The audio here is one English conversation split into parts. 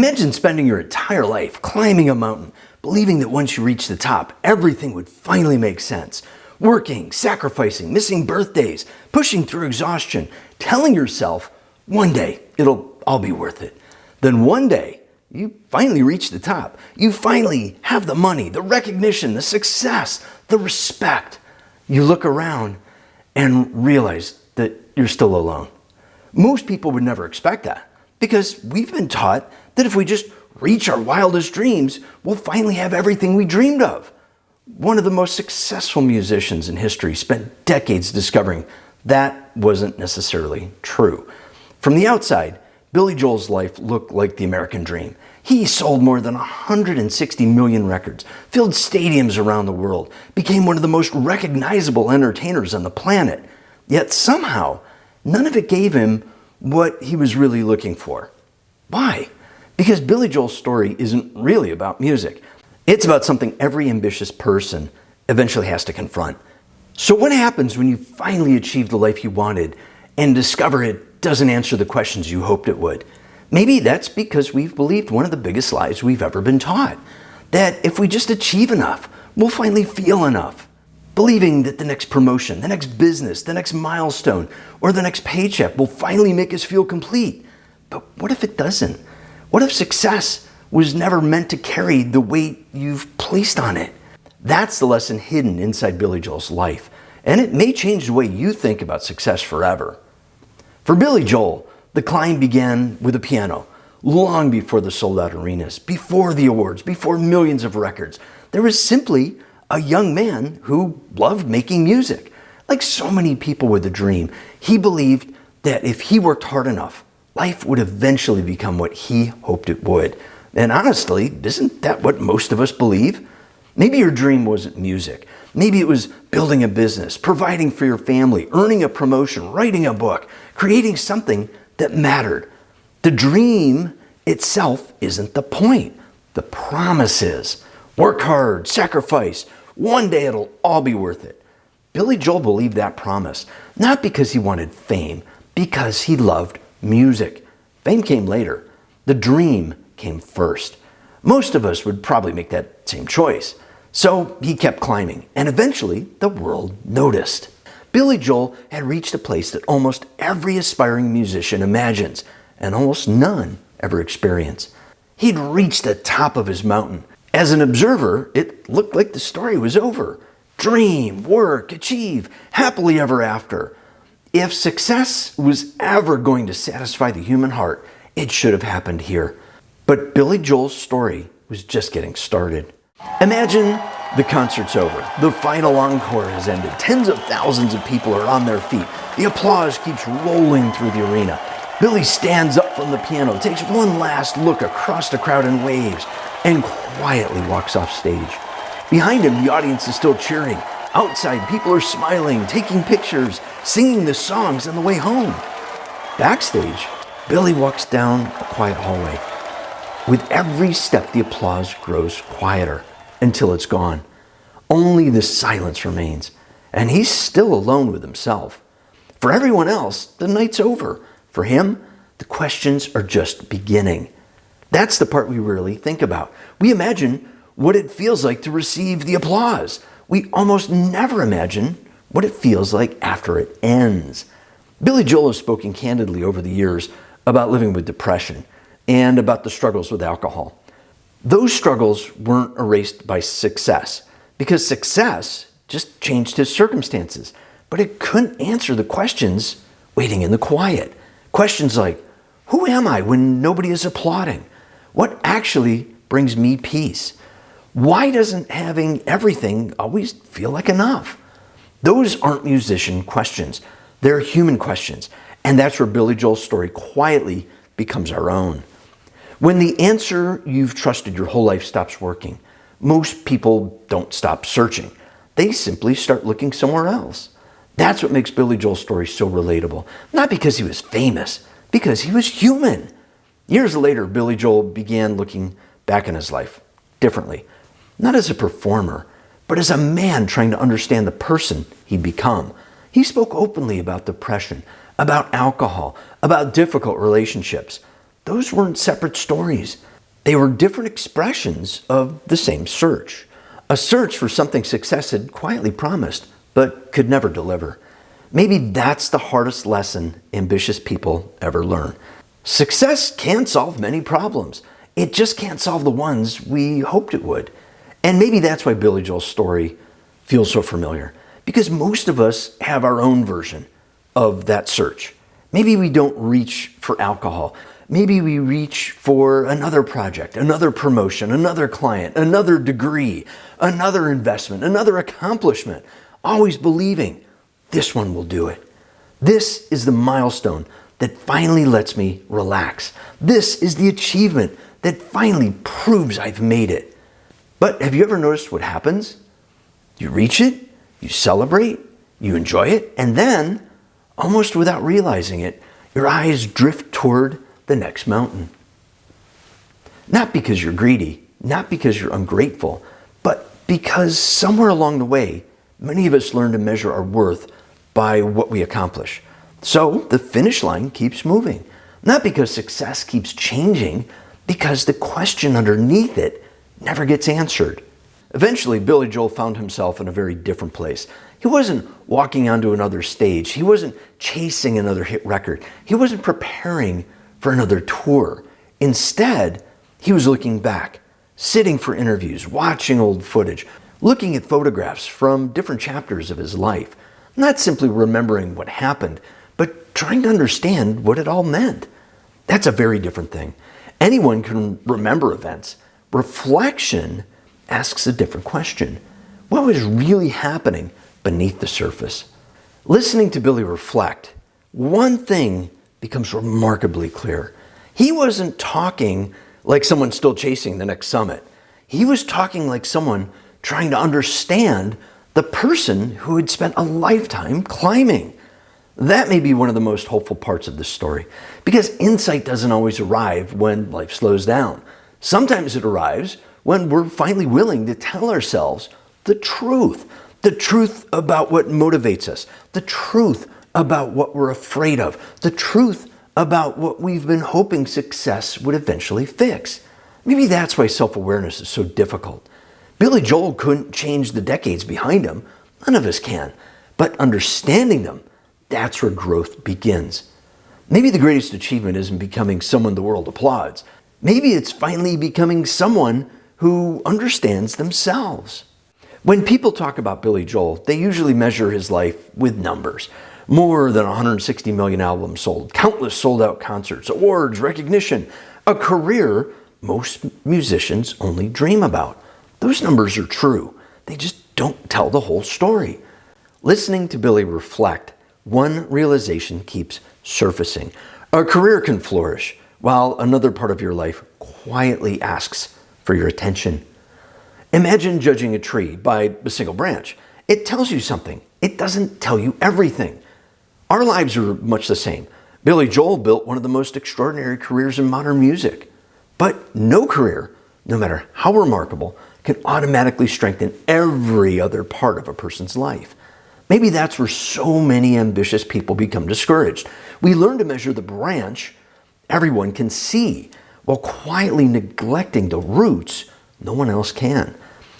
Imagine spending your entire life climbing a mountain, believing that once you reach the top, everything would finally make sense. Working, sacrificing, missing birthdays, pushing through exhaustion, telling yourself, one day it'll all be worth it. Then one day, you finally reach the top. You finally have the money, the recognition, the success, the respect. You look around and realize that you're still alone. Most people would never expect that because we've been taught that if we just reach our wildest dreams, we'll finally have everything we dreamed of. One of the most successful musicians in history spent decades discovering that wasn't necessarily true. From the outside, Billy Joel's life looked like the American dream. He sold more than 160 million records, filled stadiums around the world, became one of the most recognizable entertainers on the planet. Yet somehow, none of it gave him what he was really looking for. Why? Because Billy Joel's story isn't really about music. It's about something every ambitious person eventually has to confront. So what happens when you finally achieve the life you wanted and discover it doesn't answer the questions you hoped it would? Maybe that's because we've believed one of the biggest lies we've ever been taught. That if we just achieve enough, we'll finally feel enough. Believing that the next promotion, the next business, the next milestone, or the next paycheck will finally make us feel complete. But what if it doesn't? What if success was never meant to carry the weight you've placed on it? That's the lesson hidden inside Billy Joel's life, and it may change the way you think about success forever. For Billy Joel, the climb began with a piano, long before the sold-out arenas, before the awards, before millions of records. There was simply a young man who loved making music. Like so many people with a dream, he believed that if he worked hard enough, life would eventually become what he hoped it would. And honestly, isn't that what most of us believe? Maybe your dream wasn't music. Maybe it was building a business, providing for your family, earning a promotion, writing a book, creating something that mattered. The dream itself isn't the point. The promise is. Work hard, sacrifice. One day it'll all be worth it. Billy Joel believed that promise, not because he wanted fame, because he loved music. Fame came later. The dream came first. Most of us would probably make that same choice. So he kept climbing, and eventually the world noticed. Billy Joel had reached a place that almost every aspiring musician imagines, and almost none ever experience. He'd reached the top of his mountain. As an observer, it looked like the story was over. Dream, work, achieve, happily ever after. If success was ever going to satisfy the human heart, it should have happened here. But Billy Joel's story was just getting started. Imagine the concert's over. The final encore has ended. Tens of thousands of people are on their feet. The applause keeps rolling through the arena. Billy stands up from the piano, takes one last look across the crowd and waves, and quietly walks off stage. Behind him, the audience is still cheering. Outside, people are smiling, taking pictures, singing the songs on the way home. Backstage, Billy walks down a quiet hallway. With every step, the applause grows quieter until it's gone. Only the silence remains, and he's still alone with himself. For everyone else, the night's over. For him, the questions are just beginning. That's the part we rarely think about. We imagine what it feels like to receive the applause. We almost never imagine what it feels like after it ends. Billy Joel has spoken candidly over the years about living with depression and about the struggles with alcohol. Those struggles weren't erased by success because success just changed his circumstances, but it couldn't answer the questions waiting in the quiet. Questions like, who am I when nobody is applauding? What actually brings me peace? Why doesn't having everything always feel like enough? Those aren't musician questions. They're human questions. And that's where Billy Joel's story quietly becomes our own. When the answer you've trusted your whole life stops working, most people don't stop searching. They simply start looking somewhere else. That's what makes Billy Joel's story so relatable. Not because he was famous, because he was human. Years later, Billy Joel began looking back in his life differently. Not as a performer, but as a man trying to understand the person he'd become. He spoke openly about depression, about alcohol, about difficult relationships. Those weren't separate stories. They were different expressions of the same search. A search for something success had quietly promised, but could never deliver. Maybe that's the hardest lesson ambitious people ever learn. Success can solve many problems. It just can't solve the ones we hoped it would. And maybe that's why Billy Joel's story feels so familiar. Because most of us have our own version of that search. Maybe we don't reach for alcohol. Maybe we reach for another project, another promotion, another client, another degree, another investment, another accomplishment, always believing this one will do it. This is the milestone that finally lets me relax. This is the achievement that finally proves I've made it. But have you ever noticed what happens? You reach it, you celebrate, you enjoy it, and then, almost without realizing it, your eyes drift toward the next mountain. Not because you're greedy, not because you're ungrateful, but because somewhere along the way, many of us learn to measure our worth by what we accomplish. So the finish line keeps moving. Not because success keeps changing, because the question underneath it never gets answered. Eventually, Billy Joel found himself in a very different place. He wasn't walking onto another stage. He wasn't chasing another hit record. He wasn't preparing for another tour. Instead, he was looking back, sitting for interviews, watching old footage, looking at photographs from different chapters of his life, not simply remembering what happened, but trying to understand what it all meant. That's a very different thing. Anyone can remember events. Reflection asks a different question. What was really happening beneath the surface? Listening to Billy reflect, one thing becomes remarkably clear. He wasn't talking like someone still chasing the next summit. He was talking like someone trying to understand the person who had spent a lifetime climbing. That may be one of the most hopeful parts of this story, because insight doesn't always arrive when life slows down. Sometimes it arrives when we're finally willing to tell ourselves the truth about what motivates us, the truth about what we're afraid of, the truth about what we've been hoping success would eventually fix. Maybe that's why self-awareness is so difficult. Billy Joel couldn't change the decades behind him. None of us can. But understanding them, that's where growth begins. Maybe the greatest achievement isn't becoming someone the world applauds. Maybe it's finally becoming someone who understands themselves. When people talk about Billy Joel, they usually measure his life with numbers. More than 160 million albums sold, countless sold-out concerts, awards, recognition, a career most musicians only dream about. Those numbers are true. They just don't tell the whole story. Listening to Billy reflect, one realization keeps surfacing. A career can flourish while another part of your life quietly asks for your attention. Imagine judging a tree by a single branch. It tells you something. It doesn't tell you everything. Our lives are much the same. Billy Joel built one of the most extraordinary careers in modern music. But no career, no matter how remarkable, can automatically strengthen every other part of a person's life. Maybe that's where so many ambitious people become discouraged. We learn to measure the branch everyone can see, while quietly neglecting the roots no one else can.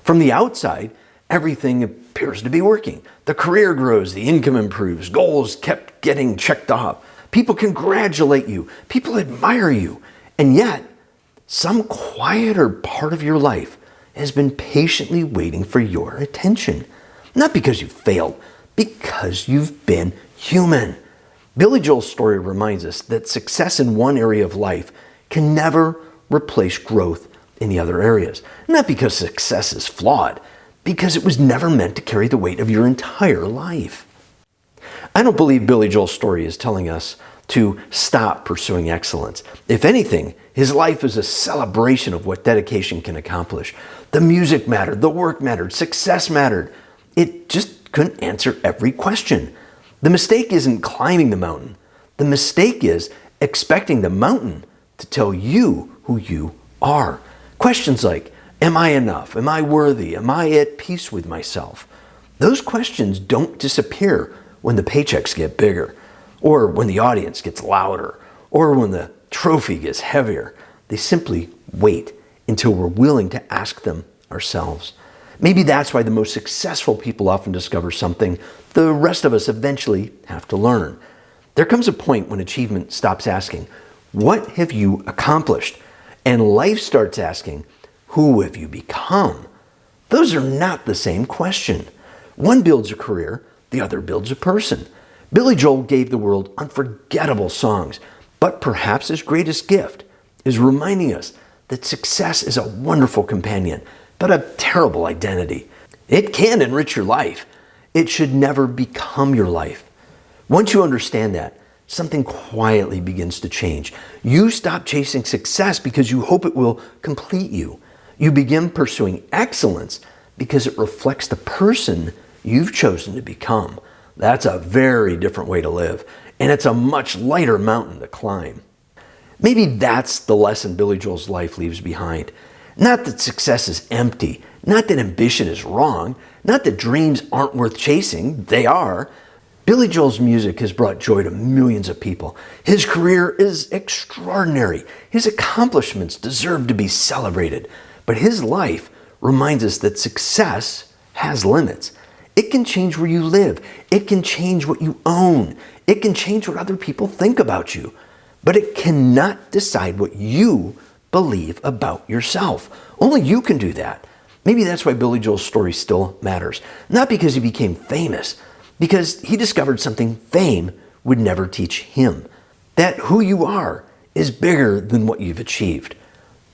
From the outside, everything appears to be working. The career grows, the income improves, goals kept getting checked off. People congratulate you, people admire you, and yet some quieter part of your life has been patiently waiting for your attention. Not because you failed, because you've been human. Billy Joel's story reminds us that success in one area of life can never replace growth in the other areas. Not because success is flawed, because it was never meant to carry the weight of your entire life. I don't believe Billy Joel's story is telling us to stop pursuing excellence. If anything, his life is a celebration of what dedication can accomplish. The music mattered, the work mattered, success mattered. It just couldn't answer every question. The mistake isn't climbing the mountain. The mistake is expecting the mountain to tell you who you are. Questions like, am I enough? Am I worthy? Am I at peace with myself? Those questions don't disappear when the paychecks get bigger, or when the audience gets louder, or when the trophy gets heavier. They simply wait until we're willing to ask them ourselves. Maybe that's why the most successful people often discover something the rest of us eventually have to learn. There comes a point when achievement stops asking, "What have you accomplished?" and life starts asking, "Who have you become?" Those are not the same question. One builds a career, the other builds a person. Billy Joel gave the world unforgettable songs, but perhaps his greatest gift is reminding us that success is a wonderful companion, but a terrible identity. It can enrich your life. It should never become your life. Once you understand that, something quietly begins to change. You stop chasing success because you hope it will complete you. You begin pursuing excellence because it reflects the person you've chosen to become. That's a very different way to live, and it's a much lighter mountain to climb. Maybe that's the lesson Billy Joel's life leaves behind. Not that success is empty, not that ambition is wrong, not that dreams aren't worth chasing, they are. Billy Joel's music has brought joy to millions of people. His career is extraordinary. His accomplishments deserve to be celebrated. But his life reminds us that success has limits. It can change where you live. It can change what you own. It can change what other people think about you. But it cannot decide what you believe about yourself. Only you can do that. Maybe that's why Billy Joel's story still matters. Not because he became famous, because he discovered something fame would never teach him. That who you are is bigger than what you've achieved.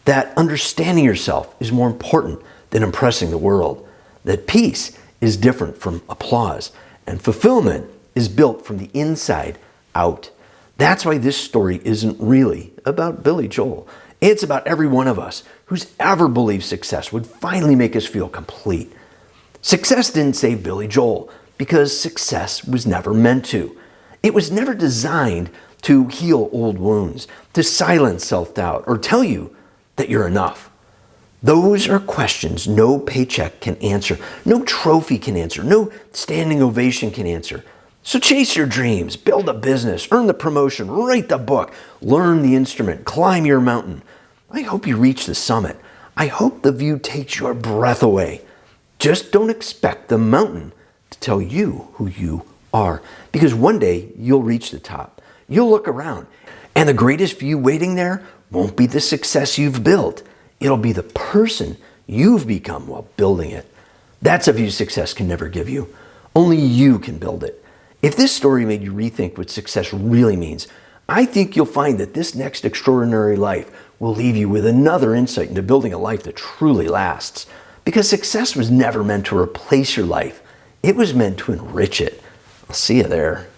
That understanding yourself is more important than impressing the world. That peace is different from applause. And fulfillment is built from the inside out. That's why this story isn't really about Billy Joel. It's about every one of us who's ever believed success would finally make us feel complete. Success didn't save Billy Joel because success was never meant to. It was never designed to heal old wounds, to silence self-doubt, or tell you that you're enough. Those are questions no paycheck can answer, no trophy can answer, no standing ovation can answer. So chase your dreams, build a business, earn the promotion, write the book, learn the instrument, climb your mountain. I hope you reach the summit. I hope the view takes your breath away. Just don't expect the mountain to tell you who you are, because one day you'll reach the top. You'll look around, and the greatest view waiting there won't be the success you've built. It'll be the person you've become while building it. That's a view success can never give you. Only you can build it. If this story made you rethink what success really means, I think you'll find that this next extraordinary life will leave you with another insight into building a life that truly lasts. Because success was never meant to replace your life. It was meant to enrich it. I'll see you there.